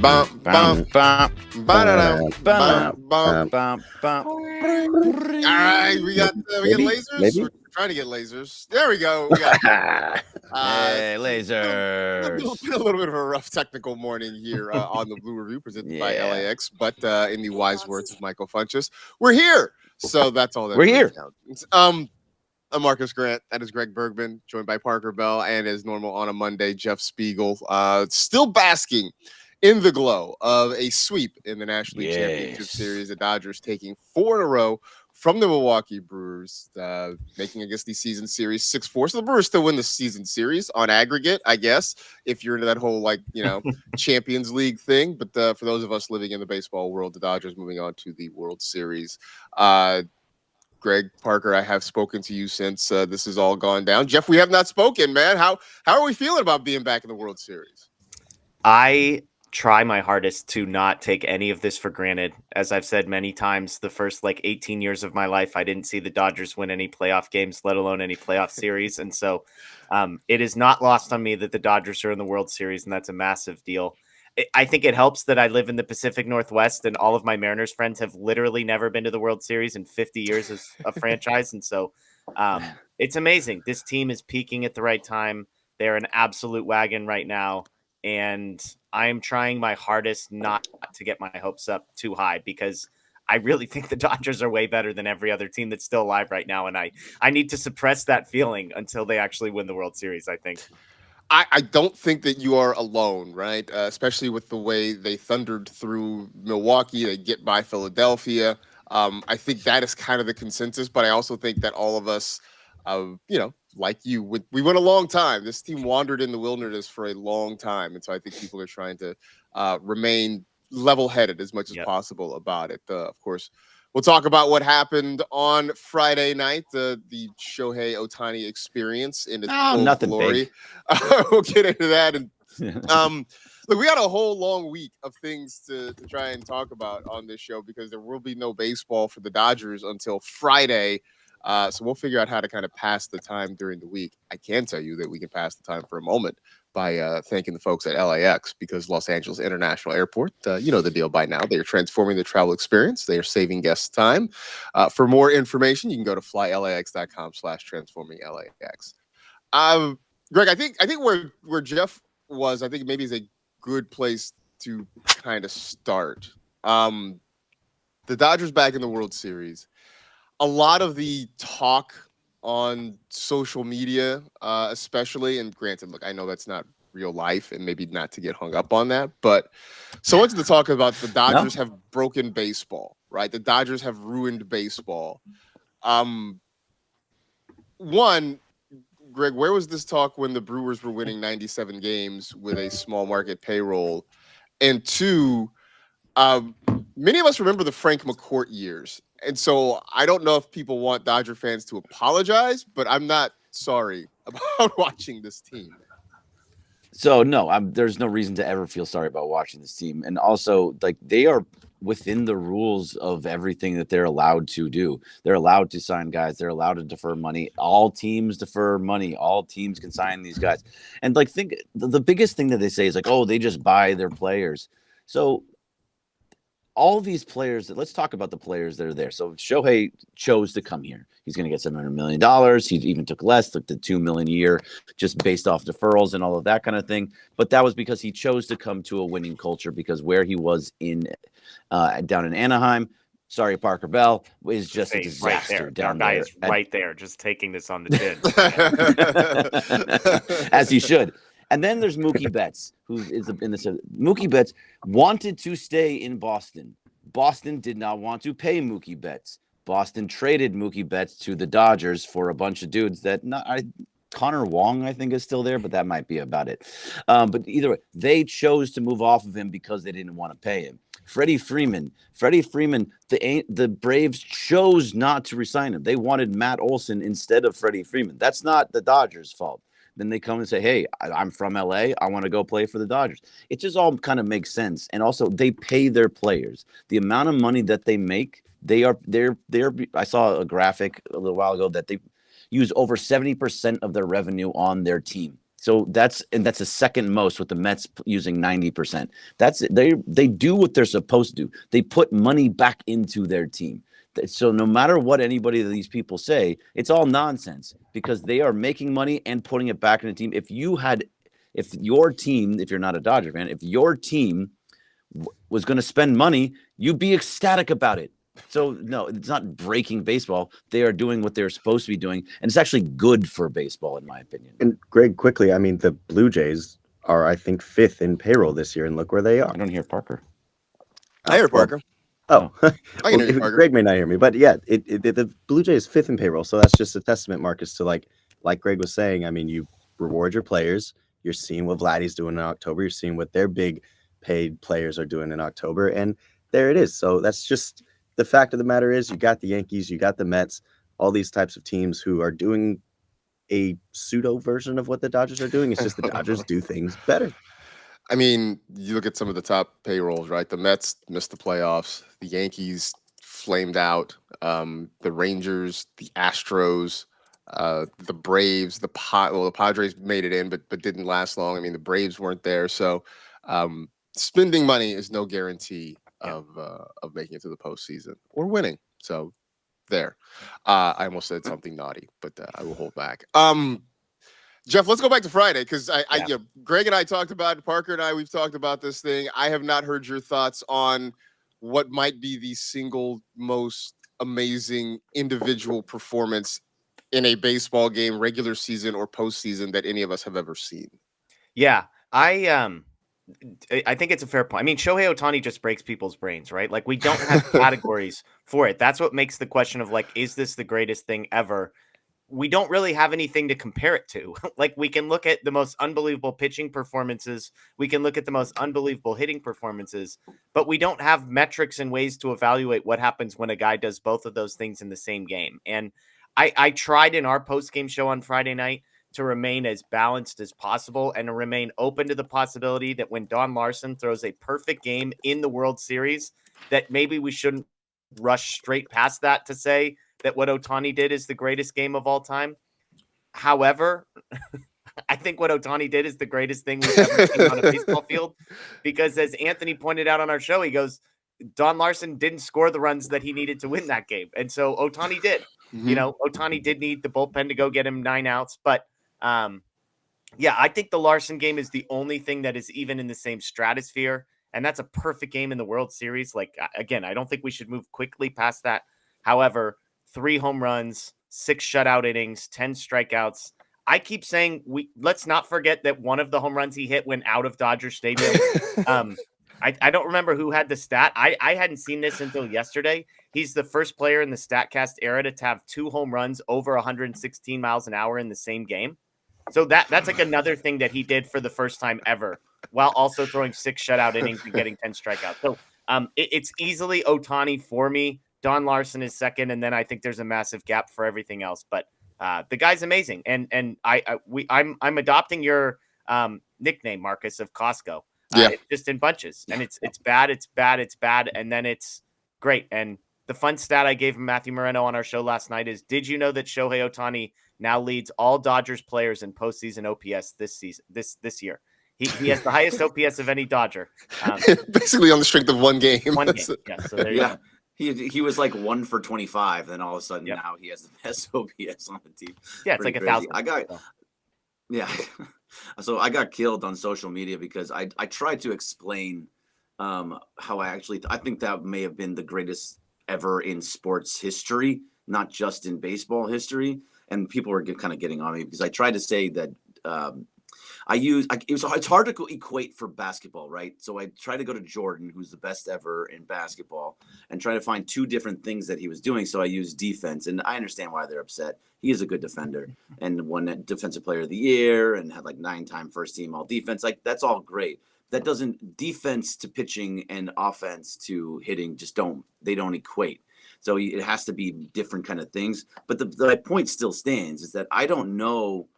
Bum, bum, Bum, ba-da-dum, bum, bum. bum, bum. All right, we got lasers. Maybe? We're trying to get lasers. There we go. We got Hey, a lasers. little bit of a rough technical morning here on the Blue Review presented by Yeah. LAX, but in the wise words of Michael Funches, we're here. So that's all that We're really here. counts. I'm Marcus Grant. That is Greg Bergman, joined by Parker Bell, and as normal on a Monday, Jeff Spiegel, still basking in the glow of a sweep in the National League Championship Series. The Dodgers taking 4 in a row from the Milwaukee Brewers, making, I guess, the season series 6-4. So the Brewers still win the season series on aggregate, I guess, if you're into that whole, Champions League thing. But for those of us living in the baseball world, the Dodgers moving on to the World Series. Greg, Parker, I have spoken to you since this has all gone down. Jeff, we have not spoken, man. How are we feeling about being back in the World Series? I try my hardest to not take any of this for granted. As I've said many times, the first 18 years of my life, I didn't see the Dodgers win any playoff games, let alone any playoff series. And so it is not lost on me that the Dodgers are in the World Series, and that's a massive deal. I think it helps that I live in the Pacific Northwest, and all of my Mariners friends have literally never been to the World Series in 50 years as a franchise. And so it's amazing. This team is peaking at the right time. They're an absolute wagon right now. And I'm trying my hardest not to get my hopes up too high, because I really think the Dodgers are way better than every other team that's still alive right now. And I need to suppress that feeling until they actually win the World Series, I think. I don't think that you are alone, right? Especially with the way they thundered through Milwaukee, they get by Philadelphia. I think that is kind of the consensus, but I also think that all of us, like you, we went a long time. This team wandered in the wilderness for a long time, and so I think people are trying to remain level-headed as much as possible about it. Of course, we'll talk about what happened on Friday night, the Shohei Ohtani experience in its full glory. We'll get into that. And look, we got a whole long week of things to try and talk about on this show, because there will be no baseball for the Dodgers until Friday. So we'll figure out how to kind of pass the time during the week. I can tell you that we can pass the time for a moment by thanking the folks at LAX, because Los Angeles International Airport, you know the deal by now. They are transforming the travel experience. They are saving guests time. For more information, you can go to flylax.com/transforminglAX. Greg, I think where Jeff was, I think maybe is a good place to kind of start. The Dodgers back in the World Series. A lot of the talk on social media, especially, and granted, look, I know that's not real life and maybe not to get hung up on that, but so much of the talk about the Dodgers have broken baseball, right? The Dodgers have ruined baseball. One, Greg, where was this talk when the Brewers were winning 97 games with a small market payroll? And two, many of us remember the Frank McCourt years. And so I don't know if people want Dodger fans to apologize, but I'm not sorry about watching this team. So, no, there's no reason to ever feel sorry about watching this team. And also, they are within the rules of everything that they're allowed to do. They're allowed to sign guys. They're allowed to defer money. All teams defer money. All teams can sign these guys. And, think the biggest thing that they say is, they just buy their players. So all these players, let's talk about the players that are there. So Shohei chose to come here. He's going to get $700 million. He even took less, took the $2 million a year, just based off deferrals and all of that kind of thing. But that was because he chose to come to a winning culture, because where he was down in Anaheim, sorry, Parker Bell, is just a disaster down there. Our guy is right there, just taking this on the chin. As he should. And then there's Mookie Betts, who is in this. Mookie Betts wanted to stay in Boston. Boston did not want to pay Mookie Betts. Boston traded Mookie Betts to the Dodgers for a bunch of dudes that Connor Wong, I think, is still there, but that might be about it. But either way, they chose to move off of him because they didn't want to pay him. Freddie Freeman, the Braves chose not to resign him. They wanted Matt Olson instead of Freddie Freeman. That's not the Dodgers' fault. Then they come and say, hey, I'm from LA. I want to go play for the Dodgers. It just all kind of makes sense. And also, they pay their players. The amount of money that they make, they're I saw a graphic a little while ago that they use over 70% of their revenue on their team. So that's the second most, with the Mets using 90%. That's it. They do what they're supposed to do. They put money back into their team. So no matter what anybody of these people say, it's all nonsense, because they are making money and putting it back in the team. If your team, if you're not a Dodger fan, if your team was going to spend money, you'd be ecstatic about it. So no, it's not breaking baseball. They are doing what they're supposed to be doing, and it's actually good for baseball, in my opinion. And Greg, quickly, I mean, the Blue Jays are, I think, 5th in payroll this year, and look where they are. I don't hear Parker. I hear Parker. Oh, I can hear you, Parker. Greg may not hear me, but yeah, the Blue Jays 5th in payroll, so that's just a testament, Marcus, to like Greg was saying. I mean, you reward your players. You're seeing what Vladdy's doing in October. You're seeing what their big paid players are doing in October, and there it is. So that's just the fact of the matter is, you got the Yankees, you got the Mets, all these types of teams who are doing a pseudo version of what the Dodgers are doing. It's just the Dodgers do things better. I mean, you look at some of the top payrolls, right? The Mets missed the playoffs. The Yankees flamed out. The Rangers, the Astros, the Braves, the Padres made it in, but didn't last long. I mean, the Braves weren't there, so spending money is no guarantee of making it to the postseason or winning. So there, I almost said something naughty, but I will hold back. Jeff, let's go back to Friday, because Greg and I talked about it. Parker and I, we've talked about this thing. I have not heard your thoughts on what might be the single most amazing individual performance in a baseball game, regular season or postseason, that any of us have ever seen. Yeah, I think it's a fair point. I mean, Shohei Ohtani just breaks people's brains, right? Like, we don't have categories for it. That's what makes the question of, like, is this the greatest thing ever? We don't really have anything to compare it to. Like, we can look at the most unbelievable pitching performances. We can look at the most unbelievable hitting performances, but we don't have metrics and ways to evaluate what happens when a guy does both of those things in the same game. And I tried in our post-game show on Friday night to remain as balanced as possible and to remain open to the possibility that when Don Larson throws a perfect game in the World Series, that maybe we shouldn't rush straight past that to say that what Ohtani did is the greatest game of all time. However, I think what Ohtani did is the greatest thing we've ever seen on a baseball field, because as Anthony pointed out on our show, he goes, Don Larson didn't score the runs that he needed to win that game. And so Ohtani did. Mm-hmm. You know, Ohtani did need the bullpen to go get him 9 outs. But yeah, I think the Larson game is the only thing that is even in the same stratosphere. And that's a perfect game in the World Series. Like, again, I don't think we should move quickly past that. However, 3 home runs, 6 shutout innings, 10 strikeouts. I keep saying let's not forget that one of the home runs he hit went out of Dodger Stadium. I don't remember who had the stat. I hadn't seen this until yesterday. He's the first player in the StatCast era to have 2 home runs over 116 miles an hour in the same game. So that's like another thing that he did for the first time ever, while also throwing 6 shutout innings and getting 10 strikeouts. So it's easily Ohtani for me. Don Larson is second, and then I think there's a massive gap for everything else. But the guy's amazing, and I'm adopting your nickname, Marcus, of Costco. Yeah. It's just in bunches, and it's bad, and then it's great. And the fun stat I gave Matthew Moreno on our show last night is: did you know that Shohei Ohtani now leads all Dodgers players in postseason OPS this year? He has the highest OPS of any Dodger. Basically on the strength of one game. One game. Yeah. So there you go. He was like 1 for 25, then all of a sudden now he has the best OPS on the team. Yeah, it's like crazy. 1,000. So I got killed on social media because I tried to explain how I think that may have been the greatest ever in sports history, not just in baseball history. And people were kind of getting on me because I tried to say that it's hard to equate for basketball, right? So I try to go to Jordan, who's the best ever in basketball, and try to find 2 different things that he was doing. So I used defense, and I understand why they're upset. He is a good defender and won Defensive Player of the Year and had like 9-time first team all defense. Like, that's all great. That doesn't, defense to pitching and offense to hitting they don't equate. So it has to be different kind of things. But the point still stands is that I don't know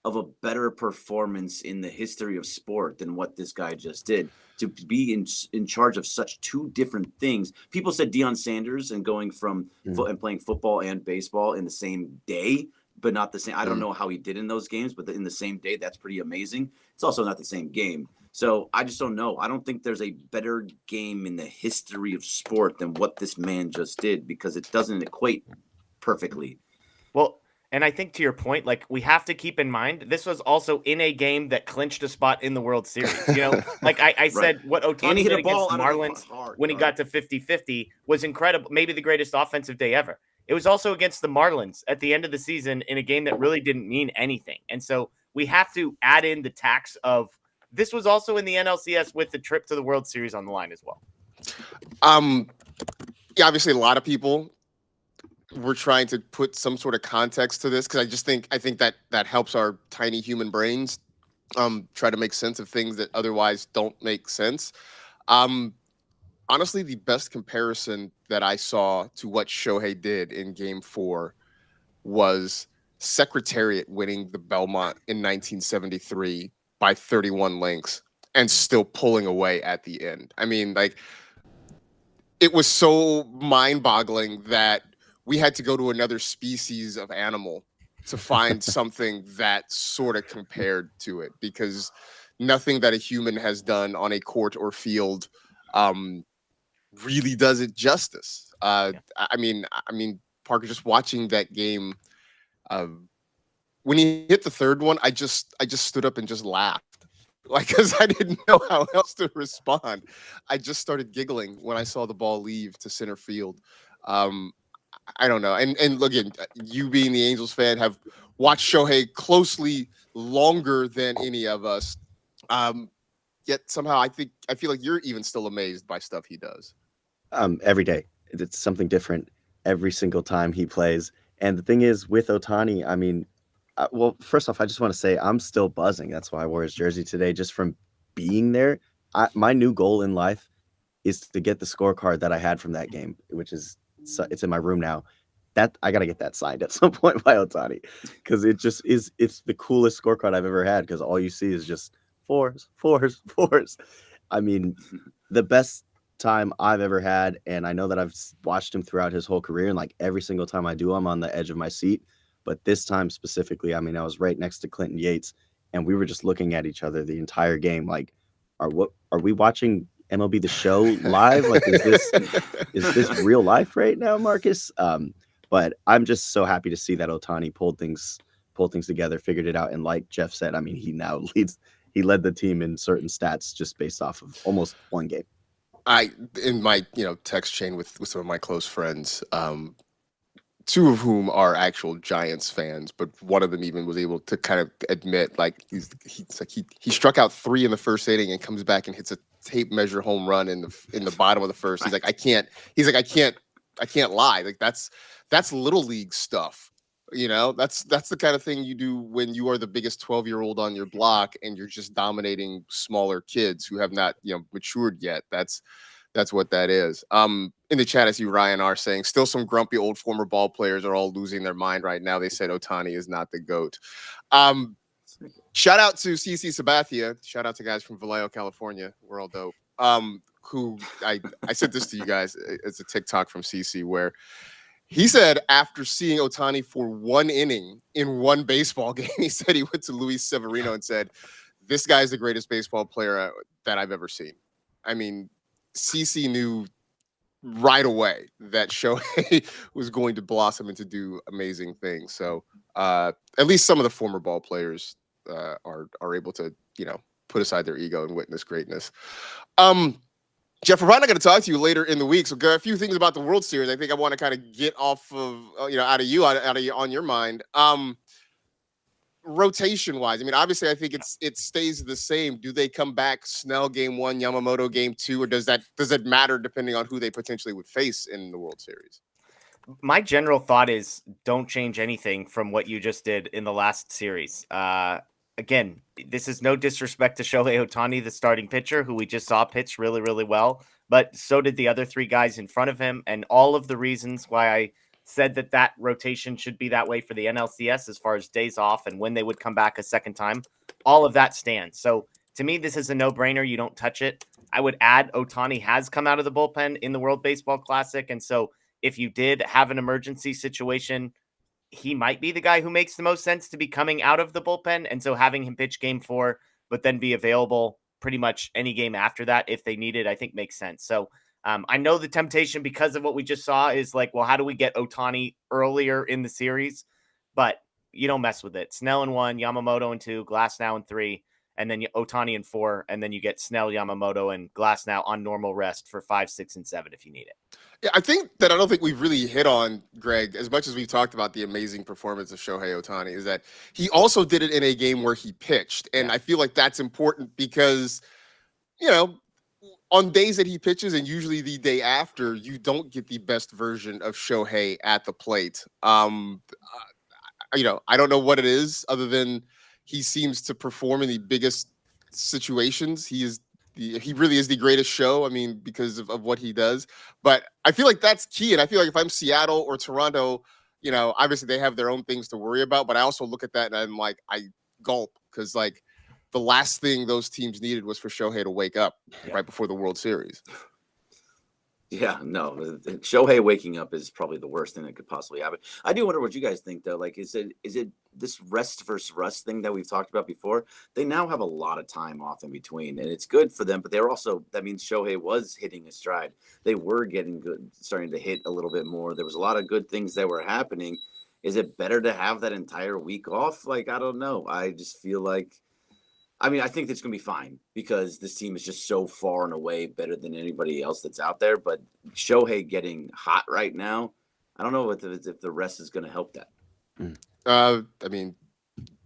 of a better performance in the history of sport than what this guy just did. To be in charge of such 2 different things. People said Deion Sanders and going from and playing football and baseball in the same day. but not the same. I don't Mm. know how he did in those games, but in the same day, that's pretty amazing. It's also not the same game. So I just don't know. I don't think there's a better game in the history of sport than what this man just did, because it doesn't equate perfectly. Well, and I think to your point, like, we have to keep in mind this was also in a game that clinched a spot in the World Series. You know, like I said, what And Ohtani he hit did a ball against the out of the Marlins hard when he yard. got to 50-50 was incredible. Maybe the greatest offensive day ever. It was also against the Marlins at the end of the season in a game that really didn't mean anything. And so we have to add in the tax of this was also in the NLCS with the trip to the World Series on the line as well. Yeah, obviously a lot of people were trying to put some sort of context to this because I think that helps our tiny human brains try to make sense of things that otherwise don't make sense. Um, Honestly, the best comparison that I saw to what Shohei did in Game 4 was Secretariat winning the Belmont in 1973 by 31 lengths and still pulling away at the end. I mean, like, it was so mind-boggling that we had to go to another species of animal to find something that sort of compared to it, because nothing that a human has done on a court or field um, really does it justice. Yeah. I mean, Parker, just watching that game, uh, when he hit the third one, I just stood up and just laughed, like, because I didn't know how else to respond. I just started giggling when I saw the ball leave to center field. Um, I don't know, and look, again, you being the Angels fan have watched Shohei closely longer than any of us. Um, Yet somehow I feel like you're even still amazed by stuff he does. Every day. It's something different every single time he plays. And the thing is, with Ohtani, I mean, well, first off, I just want to say I'm still buzzing. That's why I wore his jersey today, just from being there. My new goal in life is to get the scorecard that I had from that game, which is it's in my room now. That I gotta get that signed at some point by Ohtani, because it just is. It's the coolest scorecard I've ever had, because all you see is just fours, fours, fours. I mean, the best time I've ever had, and I know that I've watched him throughout his whole career, and like every single time I do, I'm on the edge of my seat. But this time specifically, I mean, I was right next to Clinton Yates, and we were just looking at each other the entire game. Like, are we watching MLB The Show live? Like, is this real life right now, Marcus? But I'm just so happy to see that Ohtani pulled things together, figured it out, and like Jeff said, I mean, he led the team in certain stats just based off of almost one game. I in my text chain with some of my close friends, two of whom are actual Giants fans, but one of them even was able to kind of admit, like, he struck out 3 in the first inning and comes back and hits a tape measure home run in the bottom of the first. He's like, I can't lie. Like, that's little league stuff. That's the kind of thing you do when you are the biggest 12-year-old on your block and you're just dominating smaller kids who have not matured yet. That's what that is. In the chat, I see Ryan R saying, still some grumpy old former ball players are all losing their mind right now. They said Ohtani is not the GOAT. Shout out to CC Sabathia. Shout out to guys from Vallejo, California. We're all dope. Who I sent this to you guys. It's a TikTok from CC where he said after seeing Ohtani for 1 inning in one baseball game, he said he went to Luis Severino and said, this guy's the greatest baseball player that I've ever seen. I mean, CC knew right away that Shohei was going to blossom and to do amazing things. So at least some of the former ball players are able to, put aside their ego and witness greatness. Jeff, we're probably not going to talk to you later in the week. So a few things about the World Series I think I want to kind of get off of, out of you on your mind. Rotation wise, I mean, obviously I think it stays the same. Do they come back Snell game 1, Yamamoto game 2, or does that matter depending on who they potentially would face in the World Series? My general thought is don't change anything from what you just did in the last series. Again, this is no disrespect to Shohei Ohtani, the starting pitcher, who we just saw pitch really, really well, but so did the other 3 guys in front of him. And all of the reasons why I said that rotation should be that way for the NLCS as far as days off and when they would come back a second time, all of that stands. So to me, this is a no-brainer. You don't touch it. I would add Ohtani has come out of the bullpen in the World Baseball Classic. And so if you did have an emergency situation, he might be the guy who makes the most sense to be coming out of the bullpen. And so having him pitch game 4, but then be available pretty much any game after that if they need it, I think makes sense. So I know the temptation because of what we just saw is like, well, how do we get Ohtani earlier in the series? But you don't mess with it. Snell in 1, Yamamoto in 2, Glasnow in 3, and then Ohtani in 4, and then you get Snell, Yamamoto, and Glasnow on normal rest for 5, 6, and 7 if you need it. Yeah, I think that I don't think we've really hit on, Greg, as much as we've talked about the amazing performance of Shohei Ohtani, is that he also did it in a game where he pitched. And I feel like that's important because, on days that he pitches and usually the day after, you don't get the best version of Shohei at the plate. I don't know what it is other than he seems to perform in the biggest situations. He really is the greatest show. I mean, because of what he does. But I feel like that's key. And I feel like if I'm Seattle or Toronto, obviously they have their own things to worry about. But I also look at that and I'm like, I gulp because like the last thing those teams needed was for Shohei to wake up right before the World Series. Yeah, no, Shohei waking up is probably the worst thing that could possibly happen. I do wonder what you guys think, though. Like, is it this rest versus rust thing that we've talked about before? They now have a lot of time off in between, and it's good for them. But they're also, that means Shohei was hitting a stride. They were getting good, starting to hit a little bit more. There was a lot of good things that were happening. Is it better to have that entire week off? Like, I don't know. I just feel like, I mean, I think it's going to be fine because this team is just so far and away better than anybody else that's out there. But Shohei getting hot right now, I don't know if the rest is going to help that. I mean,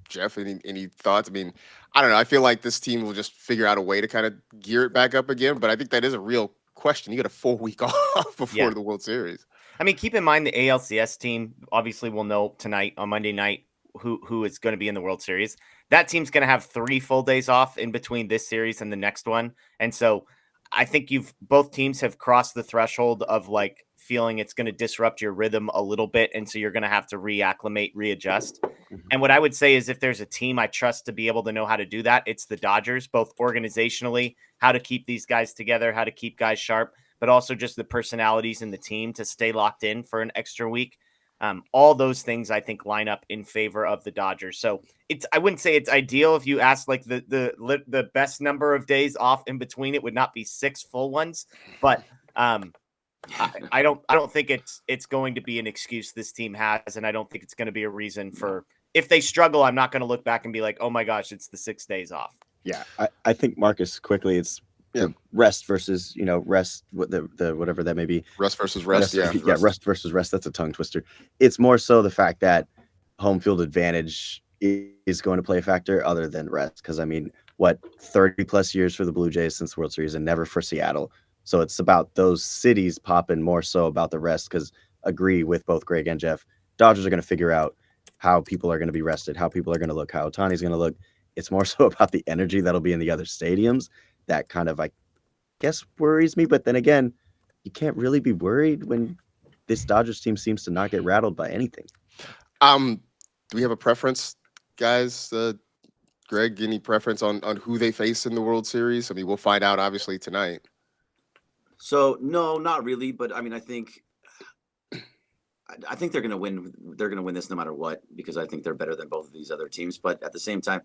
Jeff, any thoughts? I mean, I don't know. I feel like this team will just figure out a way to kind of gear it back up again. But I think that is a real question. You got a full week off before the World Series. I mean, keep in mind the ALCS team obviously will know tonight on Monday night who is going to be in the World Series. That team's going to have 3 full days off in between this series and the next one. And so I think both teams have crossed the threshold of like feeling it's going to disrupt your rhythm a little bit. And so you're going to have to reacclimate, readjust. And what I would say is if there's a team I trust to be able to know how to do that, it's the Dodgers, both organizationally, how to keep these guys together, how to keep guys sharp, but also just the personalities in the team to stay locked in for an extra week. All those things I think line up in favor of the Dodgers. So I wouldn't say it's ideal. If you ask like the best number of days off in between, it would not be 6 full ones, but I don't think it's going to be an excuse this team has. And I don't think it's going to be a reason for, if they struggle, I'm not going to look back and be like, oh my gosh, it's the 6 days off. Yeah. I think Marcus quickly, it's rest versus, rest, the whatever that may be. Rest versus rest. Rest versus rest. That's a tongue twister. It's more so the fact that home field advantage is going to play a factor other than rest. Because, 30 plus years for the Blue Jays since the World Series and never for Seattle. So it's about those cities popping more so about the rest. Because agree with both Greg and Jeff, Dodgers are going to figure out how people are going to be rested, how people are going to look, how Ohtani's going to look. It's more so about the energy that'll be in the other stadiums. That kind of, I guess, worries me. But then again, you can't really be worried when this Dodgers team seems to not get rattled by anything. Do we have a preference, guys? Greg, any preference on who they face in the World Series? I mean, we'll find out obviously tonight. So no, not really. But I mean, I think they're going to win. They're going to win this no matter what because I think they're better than both of these other teams. But at the same time,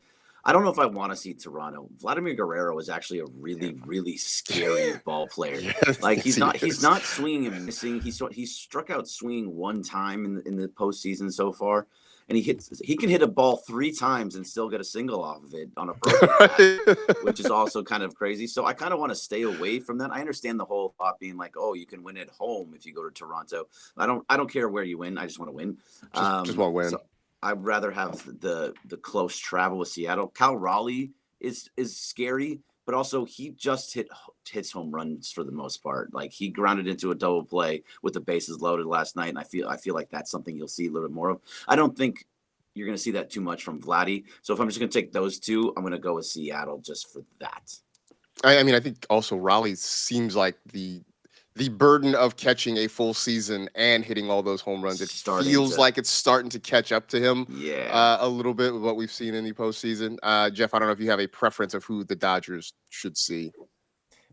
I don't know if I want to see Toronto. Vladimir Guerrero is actually a really, really scary ball player. Like he's not swinging and missing. He's struck out swinging 1 time in the postseason so far, and he can hit a ball 3 times and still get a single off of it on a broken bat, which is also kind of crazy. So I kind of want to stay away from that. I understand the whole thought being like, oh, you can win at home if you go to Toronto. I don't care where you win. I just want to win. Just want to win. So I'd rather have the close travel with Seattle. Cal Raleigh is scary, but also he just hits home runs for the most part. Like he grounded into a double play with the bases loaded last night, and I feel like that's something you'll see a little bit more of. I don't think you're going to see that too much from Vladdy. So if I'm just going to take those 2, I'm going to go with Seattle just for that. I mean, I think also Raleigh seems like the burden of catching a full season and hitting all those home runs. It feels like it's starting to catch up to him a little bit with what we've seen in the postseason. Jeff, I don't know if you have a preference of who the Dodgers should see.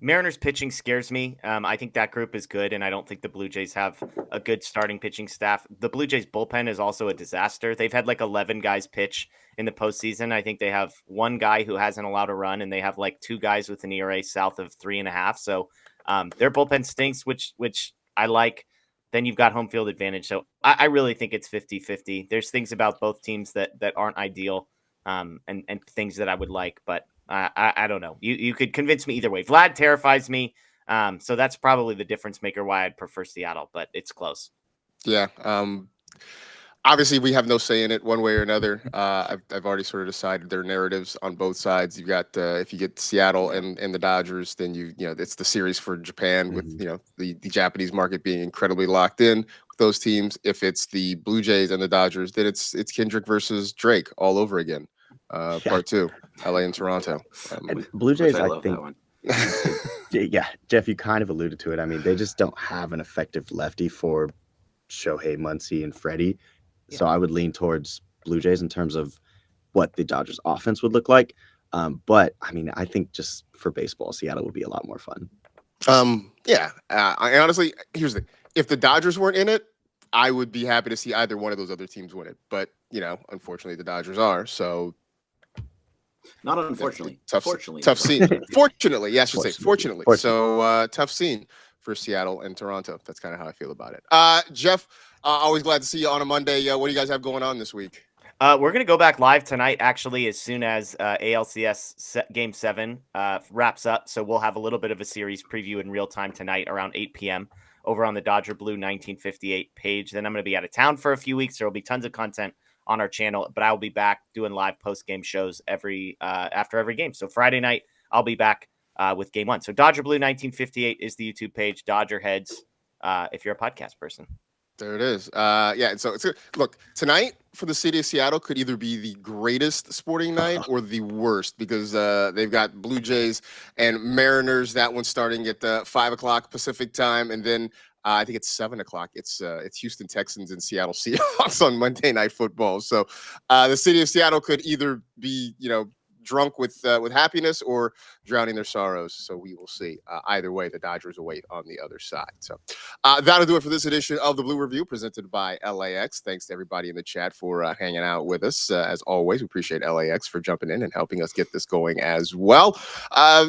Mariners pitching scares me. I think that group is good, and I don't think the Blue Jays have a good starting pitching staff. The Blue Jays bullpen is also a disaster. They've had like 11 guys pitch in the postseason. I think they have one guy who hasn't allowed a run, and they have like 2 guys with an ERA south of 3.5. So their bullpen stinks, which I like. Then you've got home field advantage. So I really think it's 50-50. There's things about both teams that aren't ideal, and things that I would like, but I don't know. You could convince me either way. Vlad terrifies me. So that's probably the difference maker why I'd prefer Seattle, but it's close. Yeah. Obviously, we have no say in it one way or another. I've already sort of decided there are narratives on both sides. You've got if you get Seattle and the Dodgers, then you know it's the series for Japan with the Japanese market being incredibly locked in with those teams. If it's the Blue Jays and the Dodgers, then it's Kendrick versus Drake all over again. Part 2, LA and Toronto. And Blue Jays, I I love think. that one. Yeah, Jeff, you kind of alluded to it. I mean, they just don't have an effective lefty for Shohei, Muncy, and Freddie. So I would lean towards Blue Jays in terms of what the Dodgers offense would look like. But I mean, I think just for baseball, Seattle would be a lot more fun. I honestly, here's the thing. If the Dodgers weren't in it, I would be happy to see either one of those other teams win it. But, unfortunately, the Dodgers are. So Not unfortunately. Fortunately. Tough scene. Fortunately, I should say. Fortunately. Fortunately. So tough scene for Seattle and Toronto. That's kind of how I feel about it. Jeff, always glad to see you on a Monday. What do you guys have going on this week? We're going to go back live tonight, actually, as soon as ALCS Game 7 wraps up. So we'll have a little bit of a series preview in real time tonight around 8 p.m. over on the Dodger Blue 1958 page. Then I'm going to be out of town for a few weeks. There will be tons of content on our channel, but I will be back doing live post-game shows after every game. So Friday night, I'll be back with Game 1. So Dodger Blue 1958 is the YouTube page, Dodger Heads, if you're a podcast person. There it is. So it's look, tonight for the city of Seattle could either be the greatest sporting night or the worst because they've got Blue Jays and Mariners. That one starting at 5 o'clock Pacific time, and then I think it's 7 o'clock. It's Houston Texans and Seattle Seahawks on Monday Night Football. So the city of Seattle could either be drunk with happiness or drowning their sorrows. So we will see. Either way, the Dodgers await on the other side. So that'll do it for this edition of the Blue Review presented by LAX. Thanks to everybody in the chat for hanging out with us. As always, we appreciate LAX for jumping in and helping us get this going as well.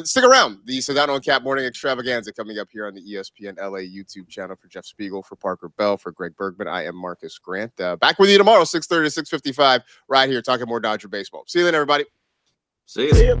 Stick around. The Sedano and Cap Morning Extravaganza coming up here on the ESPN LA YouTube channel. For Jeff Spiegel, for Parker Bell, for Greg Bergman, I am Marcus Grant. Back with you tomorrow, 6:30 to 6:55, right here, talking more Dodger baseball. See you then, everybody. See you.